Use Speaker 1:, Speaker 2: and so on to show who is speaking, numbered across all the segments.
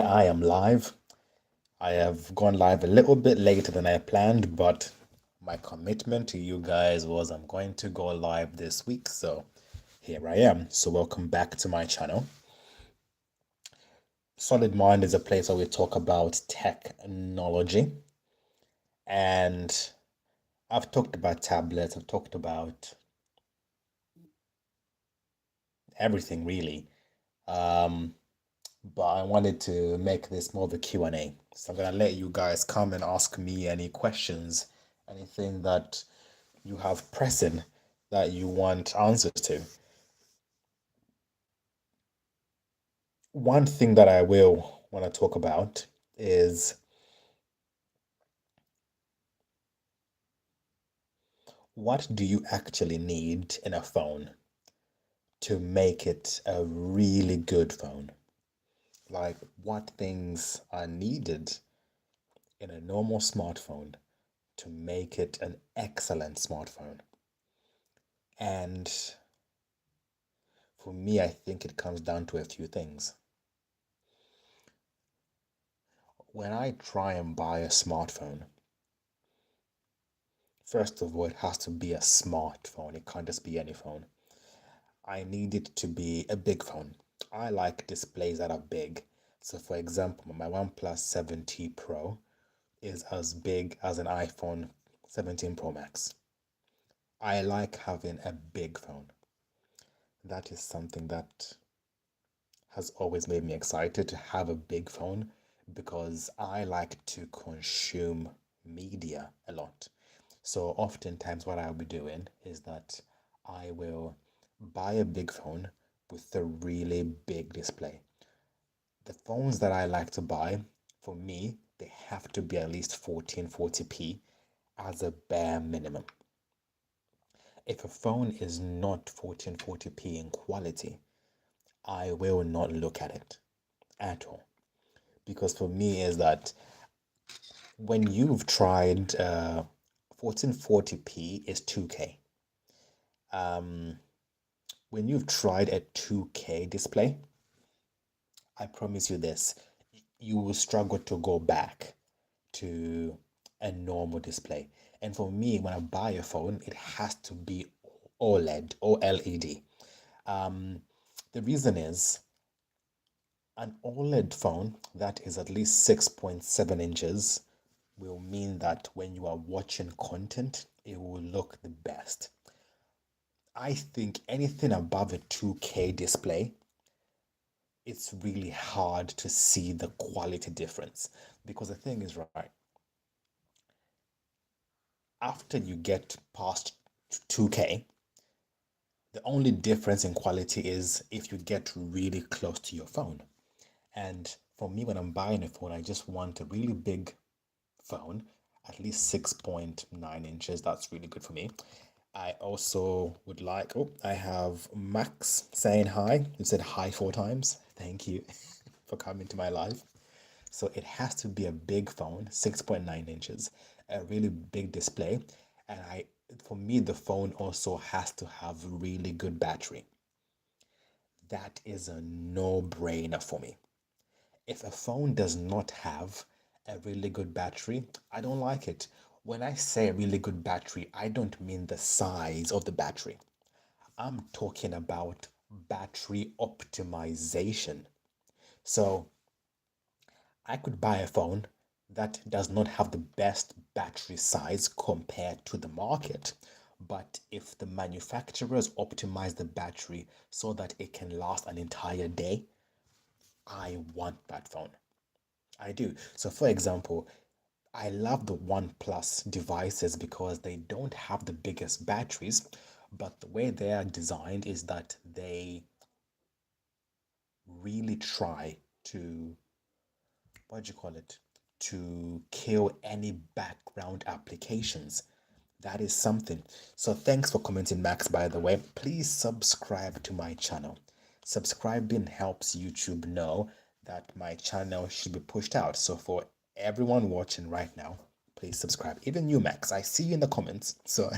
Speaker 1: I am live. I have gone live a little bit later than I planned, but my commitment to you guys was I'm going to go live this week, so here I am. So welcome back to my channel. Solid Mind is a place where we talk about technology, and I've talked about tablets, I've talked about everything really. Um, but I wanted to make this more of a Q&A. So I'm gonna let you guys come and ask me any questions, anything that you have pressing that you want answers to. One thing that I will want to talk about is what do you actually need in a phone to make it a really good phone? Like, what things are needed in a normal smartphone to make it an excellent smartphone? And for me, I think it comes down to a few things. When I try and buy a smartphone, first of all, it has to be a smartphone. It can't just be any phone. I need it to be a big phone. I like displays that are big. So, for example, my OnePlus 7T Pro is as big as an iPhone 17 Pro Max. I like having a big phone. That is something that has always made me excited to have a big phone because I like to consume media a lot. So oftentimes what I'll be doing is that I will buy a big phone with a really big display. The phones that I like to buy, for me, they have to be at least 1440p as a bare minimum. If a phone is not 1440p in quality, I will not look at it at all. Because for me is that when you've tried 1440p is 2K. When you've tried a 2K display, I promise you this, you will struggle to go back to a normal display. And for me, when I buy a phone, it has to be OLED, OLED. The reason is an OLED phone that is at least 6.7 inches will mean that when you are watching content, it will look the best. I think anything above a 2K display, it's really hard to see the quality difference. Because the thing is, right, after you get past 2K, the only difference in quality is if you get really close to your phone. And for me, when I'm buying a phone, I just want a really big phone, at least 6.9 inches. That's really good for me. I also would like, oh, I have Max saying hi. You said hi 4 times. Thank you for coming to my live. So it has to be a big phone, 6.9 inches, a really big display. And for me, the phone also has to have really good battery. That is a no-brainer for me. If a phone does not have a really good battery, I don't like it. When I say a really good battery, I don't mean the size of the battery. I'm talking about battery optimization. So I could buy a phone that does not have the best battery size compared to the market. But if the manufacturers optimize the battery so that it can last an entire day, I want that phone. I do. So, for example, I love the OnePlus devices because they don't have the biggest batteries, but the way they are designed is that they really try to, what do you call it, to kill any background applications. That is something. So thanks for commenting, Max, by the way. Please subscribe to my channel. Subscribing helps YouTube know that my channel should be pushed out. So for everyone watching right now, please subscribe. Even you, Max, I see you in the comments. So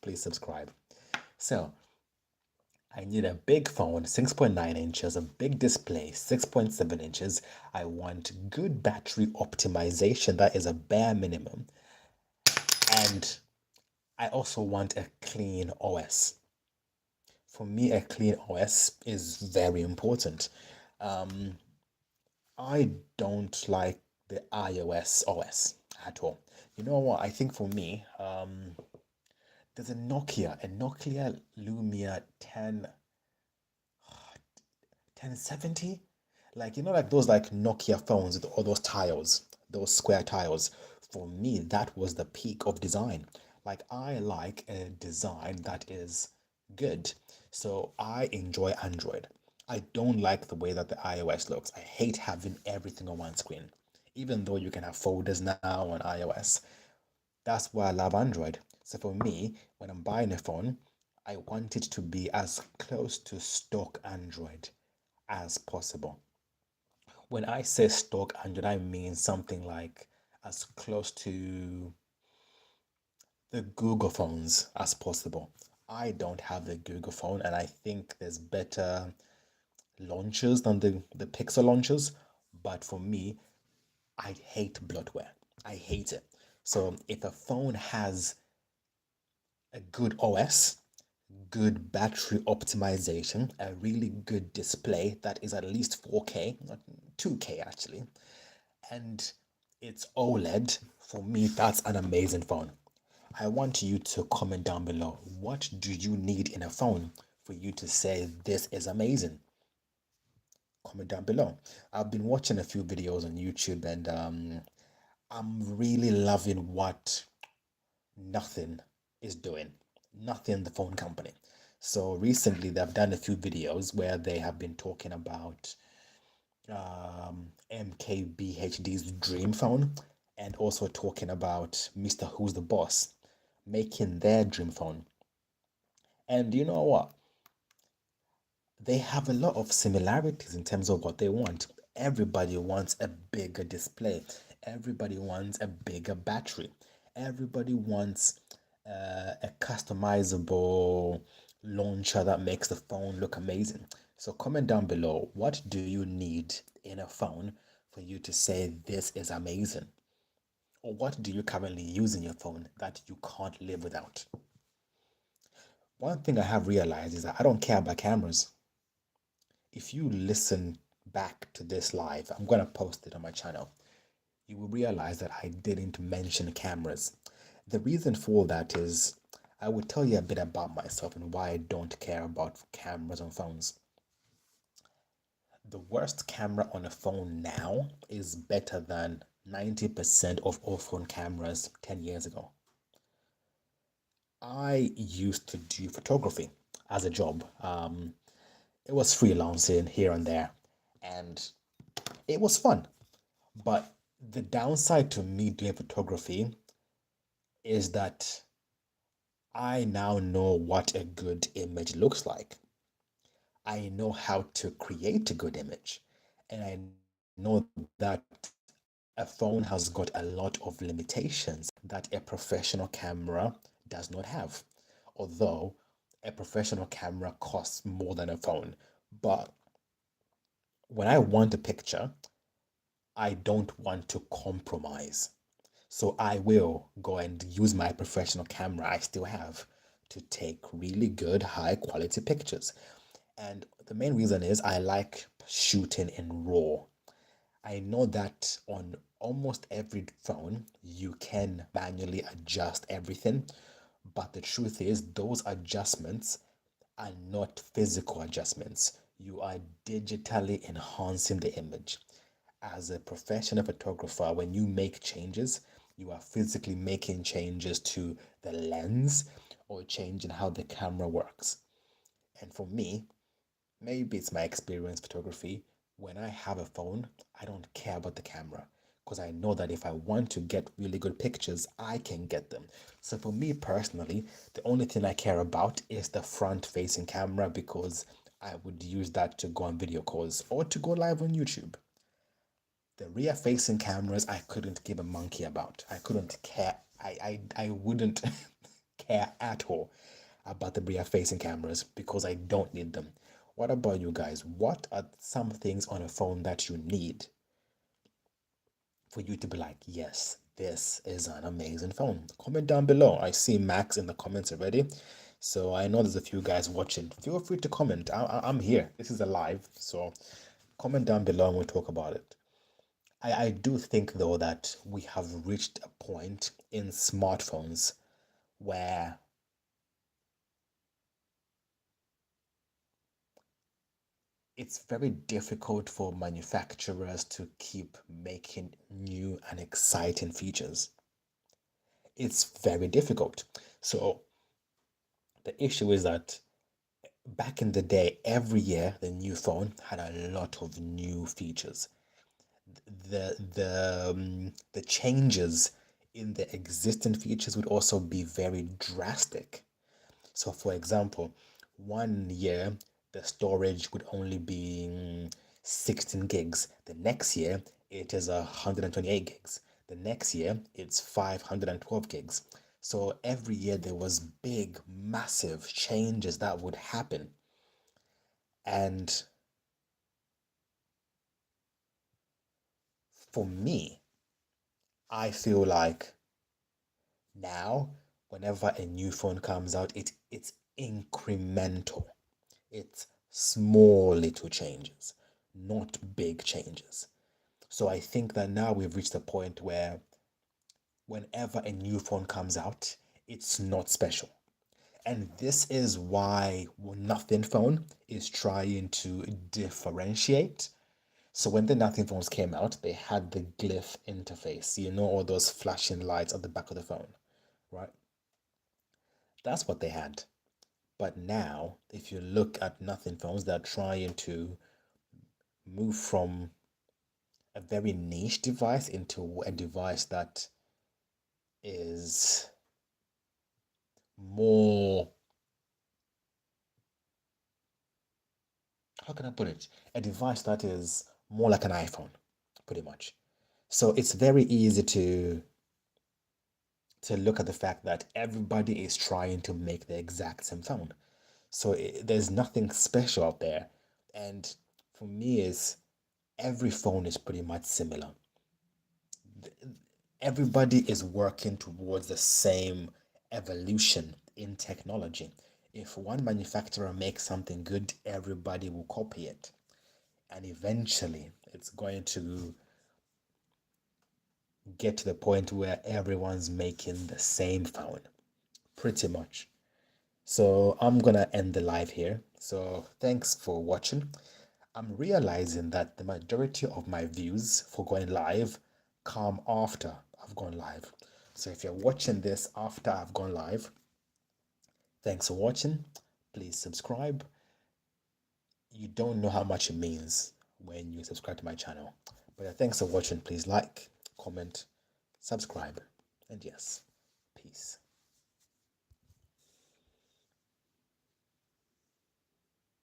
Speaker 1: please subscribe. So I need a big phone, 6.9 inches, a big display, 6.7 inches. I want good battery optimization, that is a bare minimum. And I also want a clean OS. For me, a clean OS is very important. Um, I don't like the iOS OS at all. You know what? I think for me, there's a Nokia Lumia 1070. Like, like those like Nokia phones with all those tiles, those square tiles. For me, that was the peak of design. Like, I like a design that is good. So I enjoy Android. I don't like the way that the iOS looks. I hate having everything on one screen. Even though you can have folders now on iOS, that's why I love Android. So for me, when I'm buying a phone, I want it to be as close to stock Android as possible. When I say stock Android, I mean something like as close to the Google phones as possible. I don't have the Google phone, and I think there's better launchers than the Pixel launchers. But for me, I hate bloatware. I hate it. So if a phone has a good OS, good battery optimization, a really good display that is at least 4K, not 2K actually, and it's OLED, for me, that's an amazing phone. I want you to comment down below. What do you need in a phone for you to say this is amazing? Comment down below. I've been watching a few videos on YouTube, and I'm really loving what Nothing is doing. Nothing, the phone company. So recently, they've done a few videos where they have been talking about MKBHD's dream phone, and also talking about Mr. Who's the Boss making their dream phone. And you know what? They have a lot of similarities in terms of what they want. Everybody wants a bigger display. Everybody wants a bigger battery. Everybody wants a customizable launcher that makes the phone look amazing. So comment down below, what do you need in a phone for you to say this is amazing? Or what do you currently use in your phone that you can't live without? One thing I have realized is that I don't care about cameras. If you listen back to this live, I'm going to post it on my channel, you will realize that I didn't mention cameras. The reason for that is I will tell you a bit about myself and why I don't care about cameras on phones. The worst camera on a phone now is better than 90% of all phone cameras 10 years ago. I used to do photography as a job. It was freelancing here and there, and it was fun. But the downside to me doing photography is that I now know what a good image looks like. I know how to create a good image. And I know that a phone has got a lot of limitations that a professional camera does not have. Although a professional camera costs more than a phone. But when I want a picture, I don't want to compromise. So I will go and use my professional camera I still have to take really good, high quality pictures. And the main reason is I like shooting in RAW. I know that on almost every phone, you can manually adjust everything, but the truth is, those adjustments are not physical adjustments. You are digitally enhancing the image. As a professional photographer, when you make changes, you are physically making changes to the lens or changing how the camera works. And for me, maybe it's my experience photography. When I have a phone, I don't care about the camera because I know that if I want to get really good pictures, I can get them. So for me personally, the only thing I care about is the front facing camera because I would use that to go on video calls or to go live on YouTube. The rear facing cameras, I couldn't give a monkey about. I couldn't care. I wouldn't care at all. about the rear facing cameras because I don't need them. What about you guys? What are some things on a phone that you need for you to be like, yes, this is an amazing phone? Comment down below. I see Max in the comments already. So I know there's a few guys watching. Feel free to comment. I'm here. This is a live. So comment down below and we'll talk about it. I do think, though, that we have reached a point in smartphones where it's very difficult for manufacturers to keep making new and exciting features. It's very difficult. So the issue is that back in the day, every year the new phone had a lot of new features. The changes in the existing features would also be very drastic. So, for example, one year the storage would only be 16 gigs. The next year it is 128 gigs. The next year it's 512 gigs. So every year there was big, massive changes that would happen. And for me, I feel like now, whenever a new phone comes out, it's incremental. It's small little changes, not big changes. So I think that now we've reached a point where whenever a new phone comes out, it's not special. And this is why Nothing Phone is trying to differentiate. So when the Nothing phones came out, they had the glyph interface, all those flashing lights at the back of the phone, right? That's what they had. But now, if you look at Nothing phones, they're trying to move from a very niche device into a device that is more, how can I put it? A device that is more like an iPhone, pretty much. So it's very easy to look at the fact that everybody is trying to make the exact same phone. So there's nothing special out there. And for me, is every phone is pretty much similar. Everybody is working towards the same evolution in technology. If one manufacturer makes something good, everybody will copy it. And eventually, it's going to get to the point where everyone's making the same phone, pretty much. So I'm gonna end the live here. So thanks for watching. I'm realizing that the majority of my views for going live come after I've gone live. So if you're watching this after I've gone live, thanks for watching. Please subscribe. You don't know how much it means when you subscribe to my channel. But thanks for watching. Please like, comment, subscribe, and yes, peace.